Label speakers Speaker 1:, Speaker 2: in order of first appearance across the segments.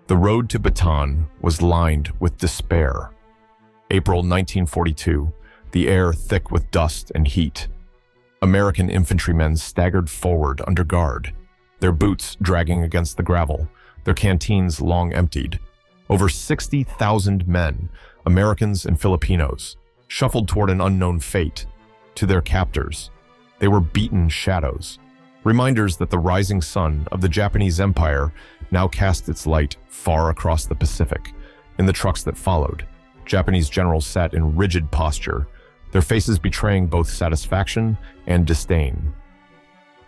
Speaker 1: The road to Bataan was lined with despair. April 1942, the air thick with dust and heat. American infantrymen staggered forward under guard, their boots dragging against the gravel, their canteens long emptied. Over 60,000 men, Americans and Filipinos, shuffled toward an unknown fate, to their captors. They were beaten shadows, reminders that the rising sun of the Japanese Empire now cast its light far across the Pacific. In the trucks that followed, Japanese generals sat in rigid posture, their faces betraying both satisfaction and disdain.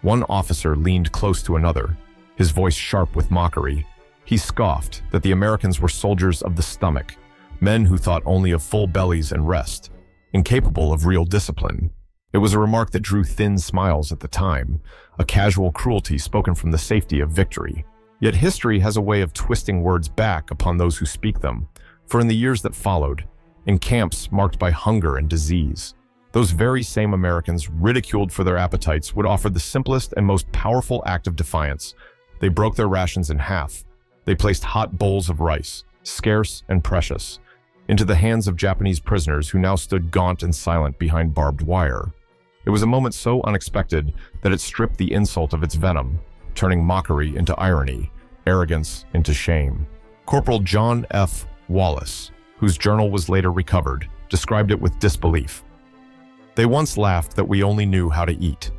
Speaker 1: One officer leaned close to another, his voice sharp with mockery. He scoffed that the Americans were soldiers of the stomach, men who thought only of full bellies and rest, incapable of real discipline. It was a remark that drew thin smiles at the time, a casual cruelty spoken from the safety of victory. Yet history has a way of twisting words back upon those who speak them, for in the years that followed, in camps marked by hunger and disease, those very same Americans, ridiculed for their appetites, would offer the simplest and most powerful act of defiance. They broke their rations in half. They placed hot bowls of rice, scarce and precious, into the hands of Japanese prisoners who now stood gaunt and silent behind barbed wire. It was a moment so unexpected that it stripped the insult of its venom, turning mockery into irony, arrogance into shame. Corporal John F. Wallace, whose journal was later recovered, described it with disbelief. They once laughed that we only knew how to eat,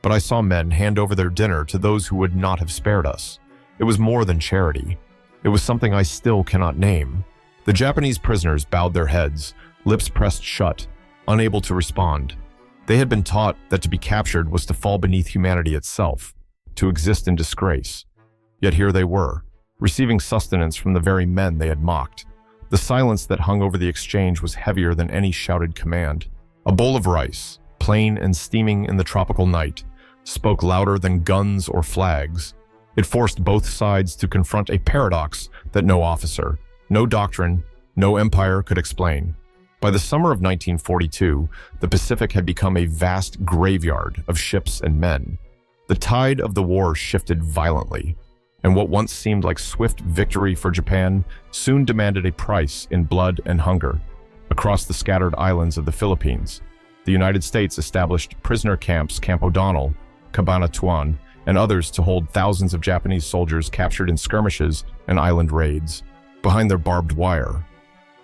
Speaker 1: but I saw men hand over their dinner to those who would not have spared us. It was more than charity. It was something I still cannot name. The Japanese prisoners bowed their heads, lips pressed shut, unable to respond. They had been taught that to be captured was to fall beneath humanity itself, to exist in disgrace. Yet here they were, receiving sustenance from the very men they had mocked. The silence that hung over the exchange was heavier than any shouted command. A bowl of rice, plain and steaming in the tropical night, spoke louder than guns or flags. It forced both sides to confront a paradox that no officer, no doctrine, no empire could explain. By the summer of 1942, the Pacific had become a vast graveyard of ships and men. The tide of the war shifted violently, and what once seemed like swift victory for Japan soon demanded a price in blood and hunger. Across the scattered islands of the Philippines, the United States established prisoner camps Camp O'Donnell, Cabanatuan, and others to hold thousands of Japanese soldiers captured in skirmishes and island raids. Behind their barbed wire,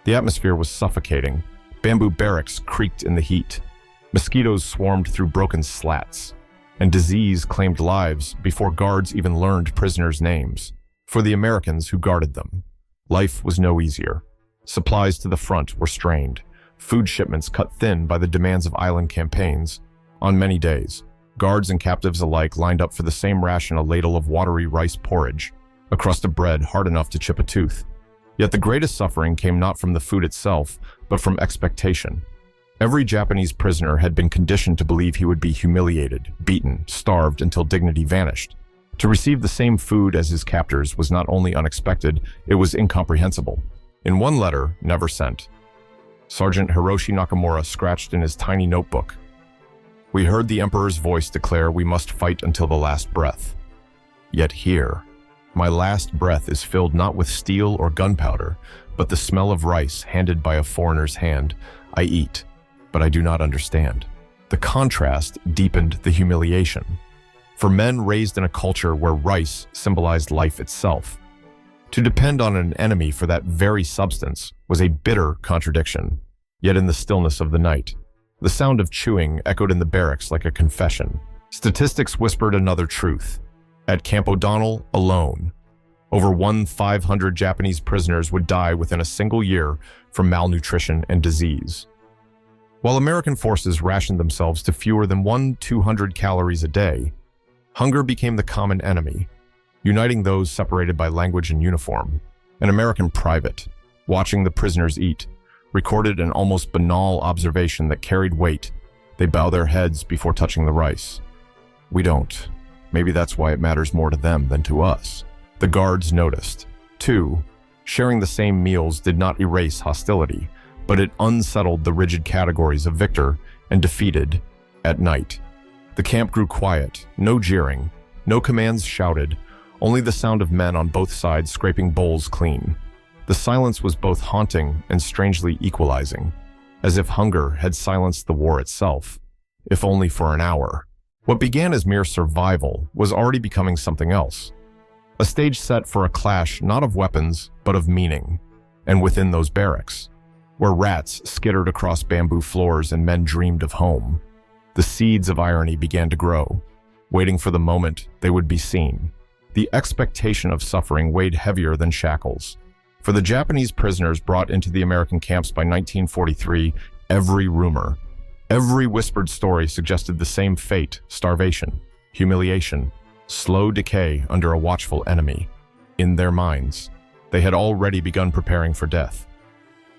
Speaker 1: the atmosphere was suffocating. Bamboo barracks creaked in the heat. Mosquitoes swarmed through broken slats, and disease claimed lives before guards even learned prisoners' names. For the Americans who guarded them, life was no easier. Supplies to the front were strained, food shipments cut thin by the demands of island campaigns. On many days, guards and captives alike lined up for the same ration: a ladle of watery rice porridge, a crust of bread hard enough to chip a tooth. Yet the greatest suffering came not from the food itself, but from expectation. Every Japanese prisoner had been conditioned to believe he would be humiliated, beaten, starved until dignity vanished. To receive the same food as his captors was not only unexpected, it was incomprehensible. In one letter, never sent, Sergeant Hiroshi Nakamura scratched in his tiny notebook, "We heard the Emperor's voice declare we must fight until the last breath. Yet here, my last breath is filled not with steel or gunpowder, but the smell of rice handed by a foreigner's hand. I eat, but I do not understand." The contrast deepened the humiliation. For men raised in a culture where rice symbolized life itself, to depend on an enemy for that very substance was a bitter contradiction. Yet in the stillness of the night, the sound of chewing echoed in the barracks like a confession. Statistics whispered another truth. At Camp O'Donnell alone, over 1,500 Japanese prisoners would die within a single year from malnutrition and disease. While American forces rationed themselves to fewer than 200 calories a day, hunger became the common enemy, uniting those separated by language and uniform. An American private, watching the prisoners eat, recorded an almost banal observation that carried weight. They bow their heads before touching the rice. We don't. Maybe that's why it matters more to them than to us. The guards noticed. Too, sharing the same meals did not erase hostility, but it unsettled the rigid categories of victor and defeated. At night, the camp grew quiet, no jeering, no commands shouted, only the sound of men on both sides scraping bowls clean. The silence was both haunting and strangely equalizing, as if hunger had silenced the war itself, if only for an hour. What began as mere survival was already becoming something else. A stage set for a clash not of weapons, but of meaning. And within those barracks, where rats skittered across bamboo floors and men dreamed of home, the seeds of irony began to grow, waiting for the moment they would be seen. The expectation of suffering weighed heavier than shackles. For the Japanese prisoners brought into the American camps by 1943, every rumor, every whispered story suggested the same fate: starvation, humiliation, slow decay under a watchful enemy. In their minds, they had already begun preparing for death.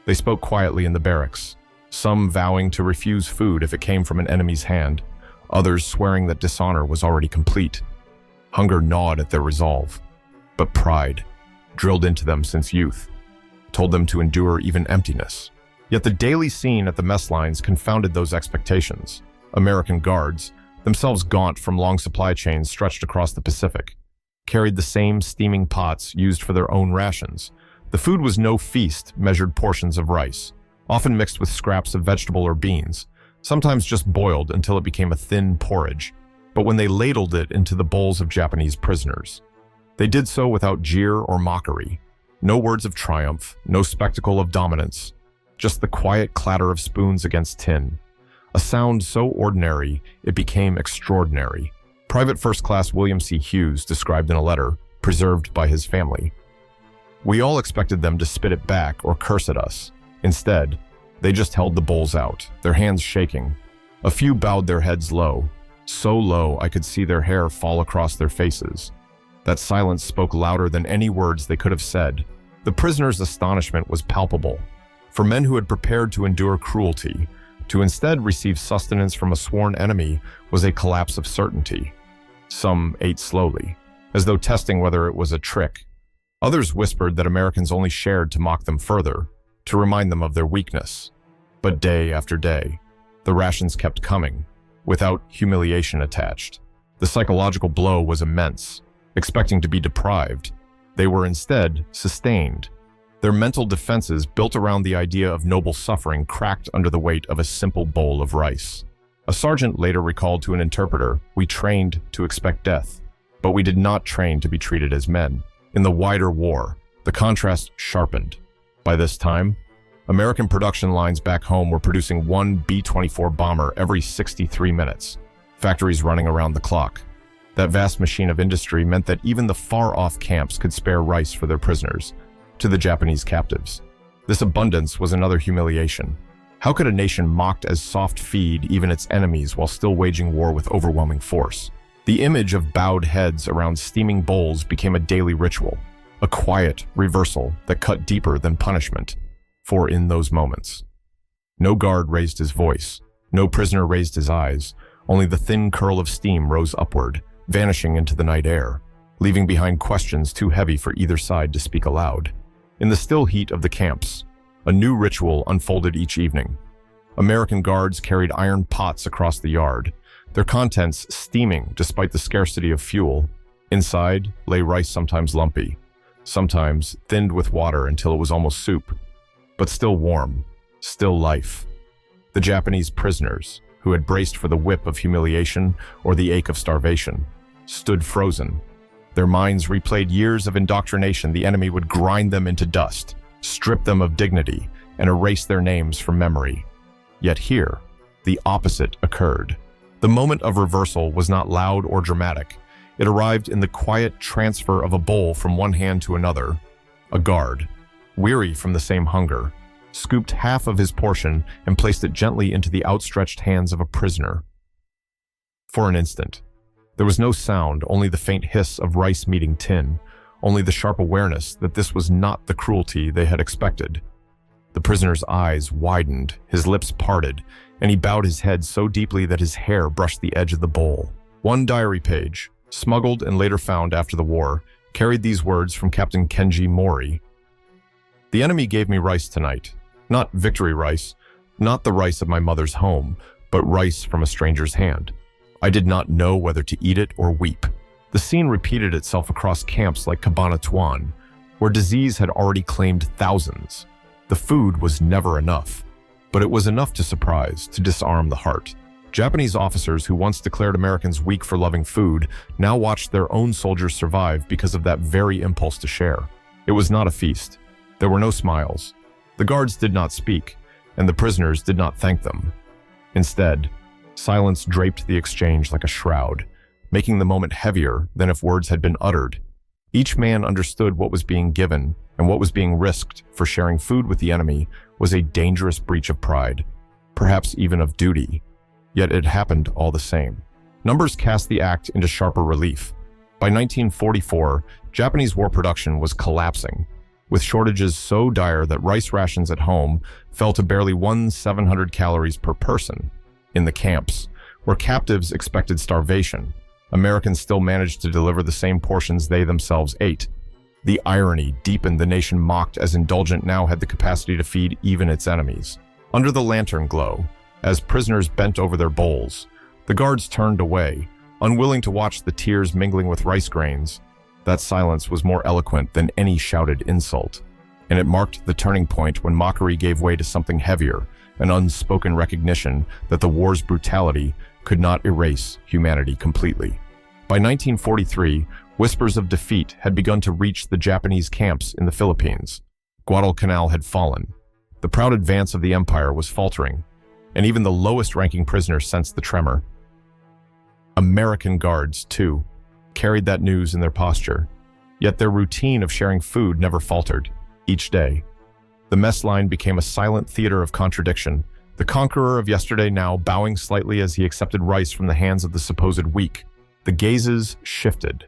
Speaker 1: They spoke quietly in the barracks, some vowing to refuse food if it came from an enemy's hand, others swearing that dishonor was already complete. Hunger gnawed at their resolve, but pride, drilled into them since youth, told them to endure even emptiness. Yet the daily scene at the mess lines confounded those expectations. American guards, themselves gaunt from long supply chains stretched across the Pacific, carried the same steaming pots used for their own rations. The food was no feast, measured portions of rice, often mixed with scraps of vegetable or beans, sometimes just boiled until it became a thin porridge. But when they ladled it into the bowls of Japanese prisoners, they did so without jeer or mockery. No words of triumph, no spectacle of dominance, just the quiet clatter of spoons against tin. A sound so ordinary, it became extraordinary. Private First Class William C. Hughes described in a letter, preserved by his family. We all expected them to spit it back or curse at us. Instead, they just held the bowls out, their hands shaking. A few bowed their heads low, so low I could see their hair fall across their faces. That silence spoke louder than any words they could have said. The prisoners' astonishment was palpable. For men who had prepared to endure cruelty, to instead receive sustenance from a sworn enemy was a collapse of certainty. Some ate slowly, as though testing whether it was a trick. Others whispered that Americans only shared to mock them further, to remind them of their weakness. But day after day, the rations kept coming, without humiliation attached. The psychological blow was immense. Expecting to be deprived, they were instead sustained. Their mental defenses, built around the idea of noble suffering, cracked under the weight of a simple bowl of rice. A sergeant later recalled to an interpreter, "We trained to expect death, but we did not train to be treated as men." In the wider war, the contrast sharpened. By this time, American production lines back home were producing one B-24 bomber every 63 minutes, factories running around the clock. That vast machine of industry meant that even the far-off camps could spare rice for their prisoners, to the Japanese captives. This abundance was another humiliation. How could a nation mocked as soft feed even its enemies while still waging war with overwhelming force? The image of bowed heads around steaming bowls became a daily ritual, a quiet reversal that cut deeper than punishment. For in those moments, no guard raised his voice, no prisoner raised his eyes, only the thin curl of steam rose upward, vanishing into the night air, leaving behind questions too heavy for either side to speak aloud. In the still heat of the camps, a new ritual unfolded each evening. American guards carried iron pots across the yard, their contents steaming despite the scarcity of fuel. Inside lay rice, sometimes lumpy, sometimes thinned with water until it was almost soup, but still warm, still life. The Japanese prisoners, who had braced for the whip of humiliation or the ache of starvation, stood frozen. Their minds replayed years of indoctrination. The enemy would grind them into dust, strip them of dignity, and erase their names from memory. Yet here, the opposite occurred. The moment of reversal was not loud or dramatic. It arrived in the quiet transfer of a bowl from one hand to another. A guard, weary from the same hunger, scooped half of his portion and placed it gently into the outstretched hands of a prisoner. For an instant, there was no sound, only the faint hiss of rice meeting tin, only the sharp awareness that this was not the cruelty they had expected. The prisoner's eyes widened, his lips parted, and he bowed his head so deeply that his hair brushed the edge of the bowl. One diary page, smuggled and later found after the war, carried these words from Captain Kenji Mori. "The enemy gave me rice tonight. Not victory rice, not the rice of my mother's home, but rice from a stranger's hand. I did not know whether to eat it or weep. The scene repeated itself across camps like Cabanatuan, where disease had already claimed thousands. The food was never enough, but it was enough to surprise, to disarm the heart. Japanese officers who once declared Americans weak for loving food now watched their own soldiers survive because of that very impulse to share. It was not a feast. There were no smiles. The guards did not speak, and the prisoners did not thank them. Instead, silence draped the exchange like a shroud, making the moment heavier than if words had been uttered. Each man understood what was being given and what was being risked for sharing food with the enemy was a dangerous breach of pride, perhaps even of duty. Yet it happened all the same. Numbers cast the act into sharper relief. By 1944, Japanese war production was collapsing, with shortages so dire that rice rations at home fell to barely 700 calories per person. In the camps, where captives expected starvation, Americans still managed to deliver the same portions they themselves ate. The irony deepened. The nation mocked as indulgent now had the capacity to feed even its enemies. Under the lantern glow, as prisoners bent over their bowls, the guards turned away, unwilling to watch the tears mingling with rice grains. That silence was more eloquent than any shouted insult, and it marked the turning point when mockery gave way to something heavier, an unspoken recognition that the war's brutality could not erase humanity completely. By 1943, whispers of defeat had begun to reach the Japanese camps in the Philippines. Guadalcanal had fallen. The proud advance of the empire was faltering, and even the lowest-ranking prisoners sensed the tremor. American guards, too, carried that news in their posture, yet their routine of sharing food never faltered. Each day, the mess line became a silent theater of contradiction, the conqueror of yesterday now bowing slightly as he accepted rice from the hands of the supposed weak. The gazes shifted.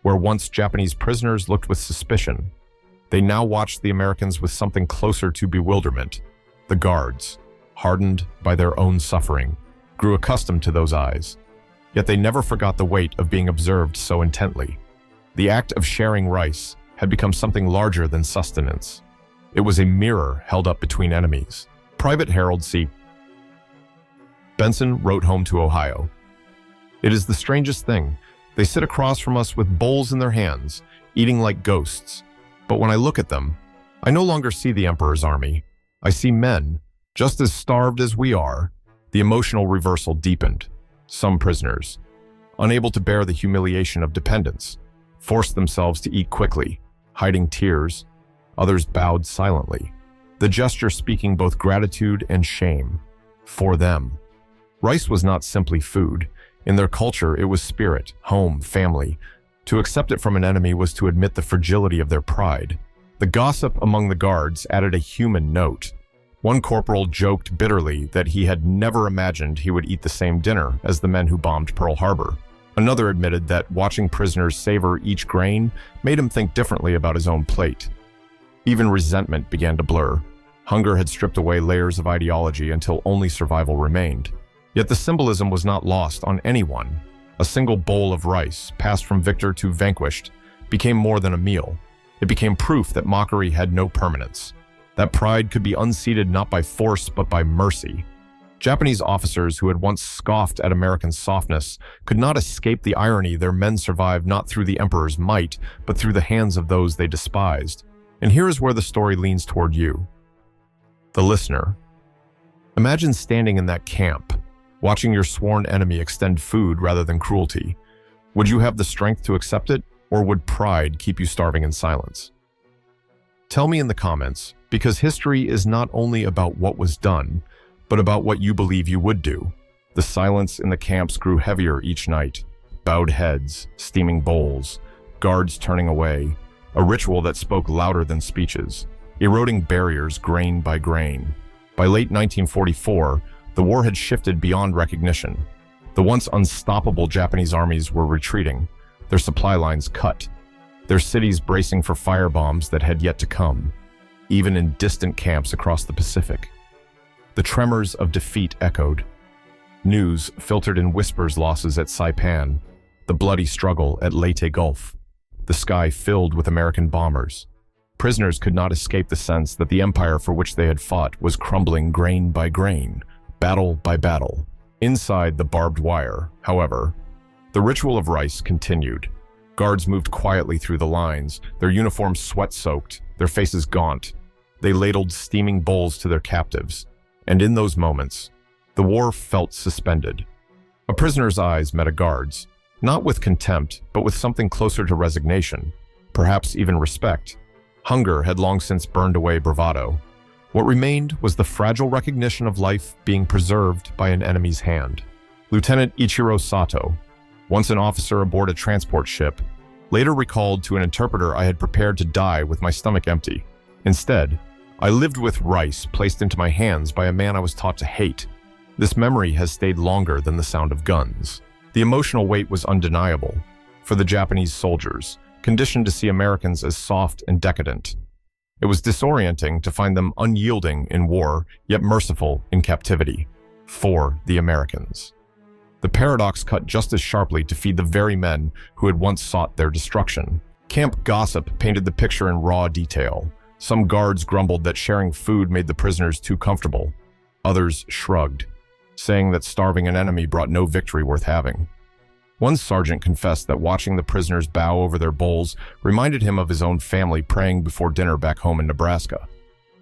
Speaker 1: Where once Japanese prisoners looked with suspicion, they now watched the Americans with something closer to bewilderment. The guards, hardened by their own suffering, grew accustomed to those eyes. Yet they never forgot the weight of being observed so intently. The act of sharing rice had become something larger than sustenance. It was a mirror held up between enemies. Private Harold C. Benson wrote home to Ohio, "It is the strangest thing. They sit across from us with bowls in their hands, eating like ghosts. But when I look at them, I no longer see the Emperor's army. I see men, just as starved as we are." The emotional reversal deepened. Some prisoners, unable to bear the humiliation of dependence, forced themselves to eat quickly, hiding tears. Others bowed silently, the gesture speaking both gratitude and shame. For them, rice was not simply food. In their culture, it was spirit, home, family. To accept it from an enemy was to admit the fragility of their pride. The gossip among the guards added a human note. One corporal joked bitterly that he had never imagined he would eat the same dinner as the men who bombed Pearl Harbor. Another admitted that watching prisoners savor each grain made him think differently about his own plate. Even resentment began to blur. Hunger had stripped away layers of ideology until only survival remained. Yet the symbolism was not lost on anyone. A single bowl of rice, passed from victor to vanquished, became more than a meal. It became proof that mockery had no permanence, that pride could be unseated not by force but by mercy. Japanese officers who had once scoffed at American softness could not escape the irony their men survived not through the Emperor's might, but through the hands of those they despised. And here is where the story leans toward you, the listener. Imagine standing in that camp, watching your sworn enemy extend food rather than cruelty. Would you have the strength to accept it, or would pride keep you starving in silence? Tell me in the comments, because history is not only about what was done, but about what you believe you would do. The silence in the camps grew heavier each night. Bowed heads, steaming bowls, guards turning away, a ritual that spoke louder than speeches, eroding barriers grain by grain. By late 1944, the war had shifted beyond recognition. The once unstoppable Japanese armies were retreating, their supply lines cut, their cities bracing for firebombs that had yet to come, even in distant camps across the Pacific. The tremors of defeat echoed. News filtered in whispers: losses at Saipan, the bloody struggle at Leyte Gulf, the sky filled with American bombers. Prisoners could not escape the sense that the empire for which they had fought was crumbling grain by grain, battle by battle. Inside the barbed wire, however, the ritual of rice continued. Guards moved quietly through the lines, their uniforms sweat-soaked, their faces gaunt. They ladled steaming bowls to their captives. And in those moments, the war felt suspended. A prisoner's eyes met a guard's, not with contempt, but with something closer to resignation, perhaps even respect. Hunger had long since burned away bravado. What remained was the fragile recognition of life being preserved by an enemy's hand. Lieutenant Ichiro Sato, once an officer aboard a transport ship, later recalled to an interpreter I had prepared to die with my stomach empty. Instead, I lived with rice placed into my hands by a man I was taught to hate. This memory has stayed longer than the sound of guns. The emotional weight was undeniable for the Japanese soldiers, conditioned to see Americans as soft and decadent. It was disorienting to find them unyielding in war, yet merciful in captivity. For the Americans. The paradox cut just as sharply to feed the very men who had once sought their destruction. Camp gossip painted the picture in raw detail. Some guards grumbled that sharing food made the prisoners too comfortable. Others shrugged, saying that starving an enemy brought no victory worth having. One sergeant confessed that watching the prisoners bow over their bowls reminded him of his own family praying before dinner back home in Nebraska.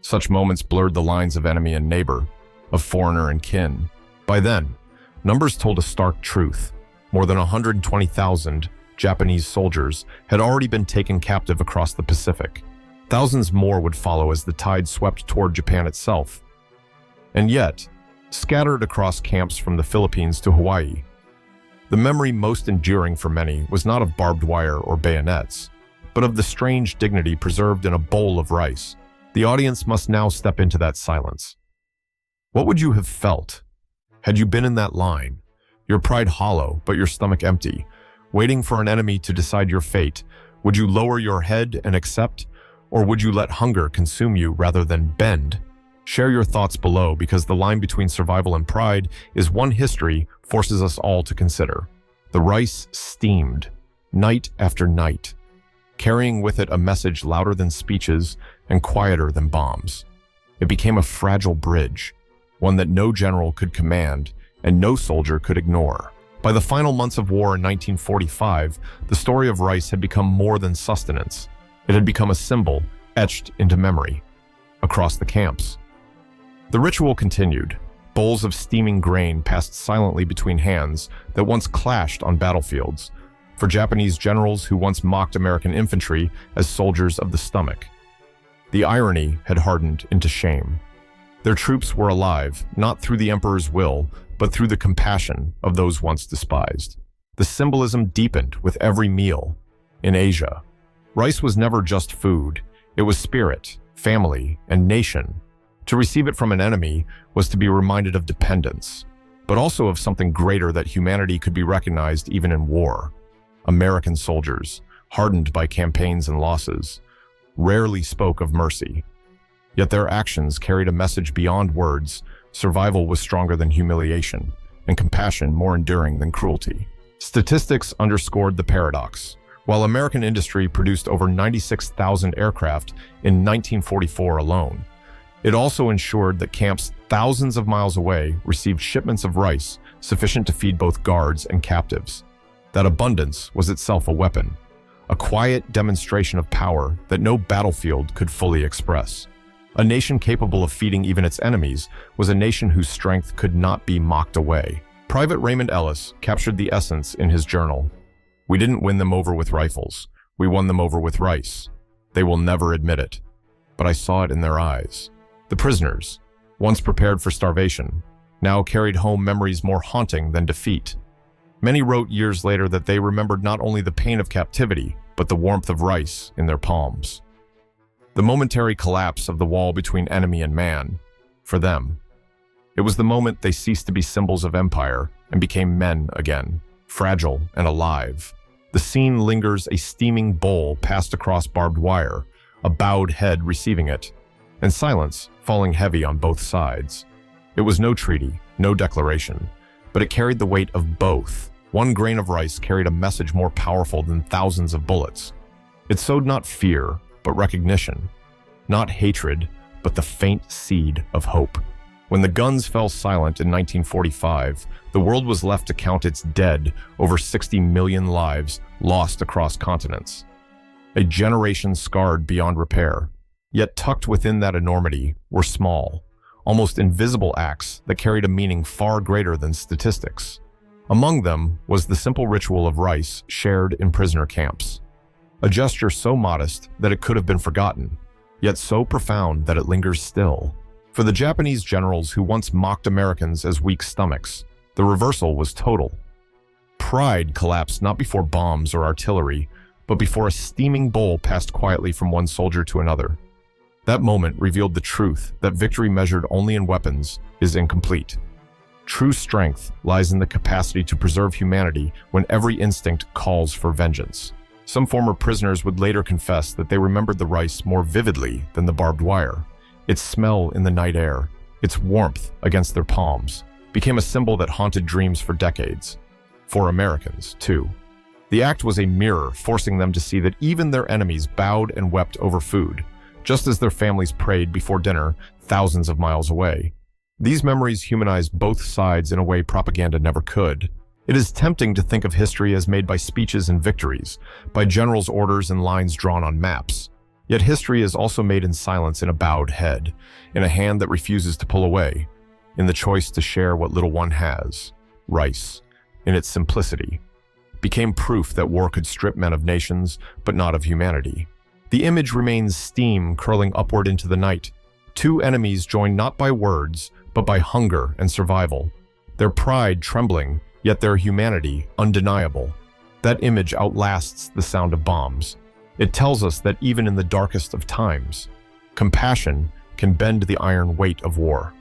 Speaker 1: Such moments blurred the lines of enemy and neighbor, of foreigner and kin. By then, numbers told a stark truth. More than 120,000 Japanese soldiers had already been taken captive across the Pacific. Thousands more would follow as the tide swept toward Japan itself. And yet, scattered across camps from the Philippines to Hawaii, the memory most enduring for many was not of barbed wire or bayonets, but of the strange dignity preserved in a bowl of rice. The audience must now step into that silence. What would you have felt had you been in that line, your pride hollow but your stomach empty, waiting for an enemy to decide your fate? Would you lower your head and accept, or would you let hunger consume you rather than bend? Share your thoughts below, because the line between survival and pride is one history forces us all to consider. The rice steamed, night after night, carrying with it a message louder than speeches and quieter than bombs. It became a fragile bridge, one that no general could command and no soldier could ignore. By the final months of war in 1945, the story of rice had become more than sustenance. It had become a symbol etched into memory across the camps. The ritual continued. Bowls of steaming grain passed silently between hands that once clashed on battlefields, for Japanese generals who once mocked American infantry as soldiers of the stomach. The irony had hardened into shame. Their troops were alive, not through the emperor's will, but through the compassion of those once despised. The symbolism deepened with every meal. In Asia, rice was never just food. It was spirit, family, and nation. To receive it from an enemy was to be reminded of dependence, but also of something greater, that humanity could be recognized even in war. American soldiers, hardened by campaigns and losses, rarely spoke of mercy. Yet their actions carried a message beyond words. Survival was stronger than humiliation, and compassion more enduring than cruelty. Statistics underscored the paradox. While American industry produced over 96,000 aircraft in 1944 alone, it also ensured that camps thousands of miles away received shipments of rice sufficient to feed both guards and captives. That abundance was itself a weapon, a quiet demonstration of power that no battlefield could fully express. A nation capable of feeding even its enemies was a nation whose strength could not be mocked away. Private Raymond Ellis captured the essence in his journal. "We didn't win them over with rifles. We won them over with rice. They will never admit it, but I saw it in their eyes." The prisoners, once prepared for starvation, now carried home memories more haunting than defeat. Many wrote years later that they remembered not only the pain of captivity, but the warmth of rice in their palms. The momentary collapse of the wall between enemy and man, for them, it was the moment they ceased to be symbols of empire and became men again, fragile and alive. The scene lingers: a steaming bowl passed across barbed wire, a bowed head receiving it, and silence falling heavy on both sides. It was no treaty, no declaration, but it carried the weight of both. One grain of rice carried a message more powerful than thousands of bullets. It sowed not fear, but recognition, not hatred, but the faint seed of hope. When the guns fell silent in 1945, the world was left to count its dead, over 60 million lives lost across continents. A generation scarred beyond repair. Yet tucked within that enormity were small, almost invisible acts that carried a meaning far greater than statistics. Among them was the simple ritual of rice shared in prisoner camps. A gesture so modest that it could have been forgotten, yet so profound that it lingers still. For the Japanese generals who once mocked Americans as weak stomachs, the reversal was total. Pride collapsed not before bombs or artillery, but before a steaming bowl passed quietly from one soldier to another. That moment revealed the truth that victory measured only in weapons is incomplete. True strength lies in the capacity to preserve humanity when every instinct calls for vengeance. Some former prisoners would later confess that they remembered the rice more vividly than the barbed wire. Its smell in the night air, its warmth against their palms, became a symbol that haunted dreams for decades. For Americans, too. The act was a mirror, forcing them to see that even their enemies bowed and wept over food, just as their families prayed before dinner thousands of miles away. These memories humanize both sides in a way propaganda never could. It is tempting to think of history as made by speeches and victories, by generals' orders and lines drawn on maps. Yet history is also made in silence, in a bowed head, in a hand that refuses to pull away, in the choice to share what little one has. Rice, in its simplicity, became proof that war could strip men of nations, but not of humanity. The image remains steam curling upward into the night. Two enemies joined not by words, but by hunger and survival. Their pride trembling, yet their humanity undeniable. That image outlasts the sound of bombs. It tells us that even in the darkest of times, compassion can bend the iron weight of war.